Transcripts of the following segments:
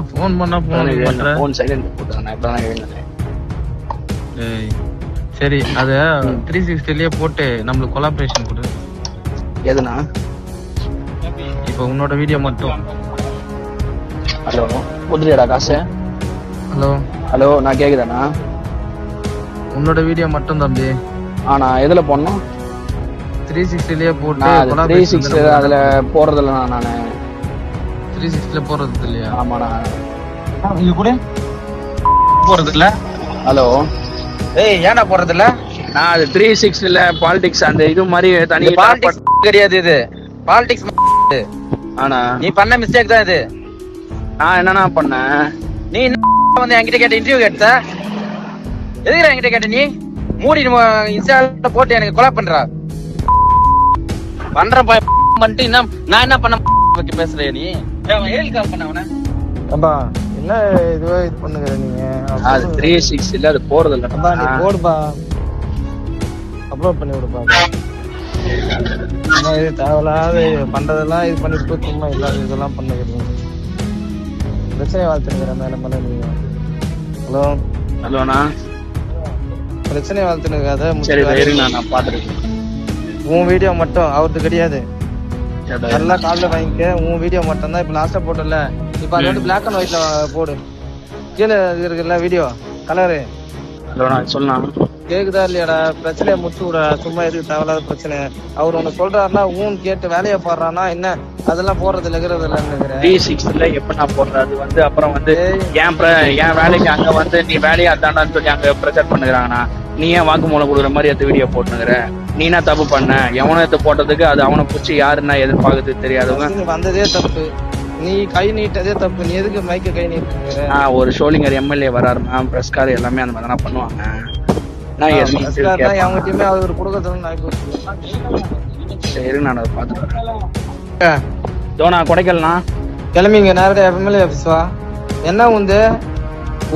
Phone பண்ணா phone silent போட்டுறேன். நான் இப்பதான் எழுந்தேன். சரி அத 360லயே போட்டு நம்மளுக்கு கொலாபரேஷன் கொடு. எதுனா இப்போ உன்னோட வீடியோ மட்டும். ஹலோ குதிரையடா காசு. ஹலோ ஹலோ நான் கேக்குதாண்ணா? உன்னோட வீடியோ மட்டும் தம்பி. ஆனா எதுல போடணும்? 360லயே போட்டு 360 அதுல போடுறதில்ல. நானு 360ல போறது இல்லையா? ஆமாண்ணா. இது கூட போறது இல்ல. ஹலோ ஏன்னா போறது இல்ல? நான் அது 360ல பாலிடிக்ஸ் அந்த இது மாதிரி தனி பாலிடிக்ஸ் கிடையாது. இது பாலிடிக்ஸ். ஆனா நீ பண்ண மிஸ்டேக் தான் இது. நான் என்னண்ணா பண்ணேன்? நீ வந்து என்கிட்ட கேட்ட இன்டர்வியூ கேட்ட எதுக்குடா என்கிட்ட கேட்ட? நீ மூடி இன்ஸ்டால போட்டு எனக்கு கொலை பண்றா பண்ணிட்டு நான் என்ன பண்ண பத்தி பேசுறேன்? நீ ஏழு கால் பண்ண அவன அப்பா என்ன இதுவே இது பண்ணுங்க. நீங்க அது 360 அது போறது இல்ல. நீ போடுப்பா, அப்லோட் பண்ணி விடுப்பா. இது தேவையில்லாத பண்றதெல்லாம் இது பண்ணிட்டு சும்மா இல்லாத இதெல்லாம் பண்ணுங்க. பிரச்சனை வாழ்த்துனுங்கிற மேல மேல நீங்க. ஹலோ ஹலோண்ணா. பிரச்சனை வாழ்த்துனுக்காத. சரி நான் பாத்துருக்கேன். உன் வீடியோ மட்டும் அவருக்கு கிடையாது. நல்லா கால்ல வாங்கிக்க. உன் வீடியோ மட்டும் தான் இப்ப லாஸ்டா போட்டல. இப்ப அது வந்து பிளாக் அண்ட் ஒயிட்ல போடு. கீழே இருக்குல்ல வீடியோ கலரு. ஹலோண்ணா சொல்லலாம். கேக்குதா இல்லையாடா? பிரச்சனையை முடிச்சு விட. சும்மா எதுக்கு தேவையில்லாத பிரச்சனை. அவர் ஒண்ணு சொல்றாருன்னா ஊன் கேட்டு வேலையை போடுறான்னா என்ன அதெல்லாம் போடுறது இல்லைங்கிறது இல்லைன்னு 360ல எப்ப நான் போடுறேன்? அது வந்து அப்புறம் வந்து என் வேலைக்கு அங்க வந்து நீ வேலையை அதாண்டான்னு சொல்லி அங்க ப்ரெஷர் பண்ணுறாங்கண்ணா. நீ ஏன் வாக்குமூலம் கொடுக்குற மாதிரி எடுத்து வீடியோ போட்டுனுங்கிற? நீ என்ன தப்பு பண்ண? எவனை எடுத்து போட்டதுக்கு அது அவனை பிடிச்சி யாருன்னா எதிர்பார்க்கறது தெரியாதவங்க. வந்ததே தப்பு. நீ கை நீட்டதே தப்பு. நீ எதுக்கு மைக்க கை நீட்டுற? ஒரு ஷோலிங்கர் எம்எல்ஏ வராருன்னா பிரஸ்கார் எல்லாமே அந்த மாதிரி பண்ணுவாங்க. அவங்ககிட்டயுமே அவர் கொடுக்கறதுன்னு சரி நான் அதை பார்த்துட்டு வரேன். தோனா கொடைக்கல்னா கிளம்பிங்க. நேரடியா எம்எல்ஏ ஆபீஸ் வா. என்ன உந்து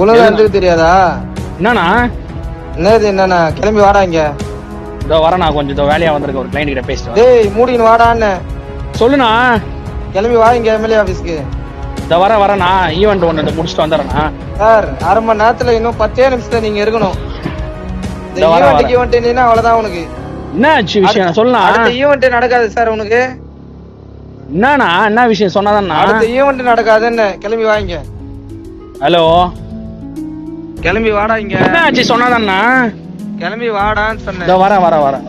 உலகம் இருந்துக்கு தெரியாதா? என்னண்ணா என்னன்னா கிளம்பி வாடா. இங்க இதோ வரேண்ணா. கொஞ்சம் வேலையா வந்திருக்க. ஒரு கிளைண்ட் கிட்ட பேசிட்டு. டேய் மூடின்னு வாடான்னு சொல்லுண்ணா. கிளம்பி வா இங்க எம்எல்ஏ ஆபீஸ்க்கு. இந்த வரேண்ணா. ஈவெண்ட் ஒன்று முடிச்சுட்டு வந்துடுறேண்ணா. சார் அரை மணி நேரத்துல இன்னும் 10 நிமிஷத்துல நீங்க இருக்கணும். அவ்வளவுதான். உனக்கு என்ன விஷயம் சொல்லலாம்? அடுத்த ஈவெண்ட் நடக்காது சார் உனக்கு. என்னண்ணா என்ன விஷயம் சொன்னாதான் அடுத்த ஈவெண்ட் நடக்காதுன்னு. கிளம்பி வாங்க. ஹலோ கிளம்பி வாடா. இங்க என்ன ஆச்சு சொன்னாதாண்ணா? கிளம்பி வாடான்னு சொன்னேன். வரேன்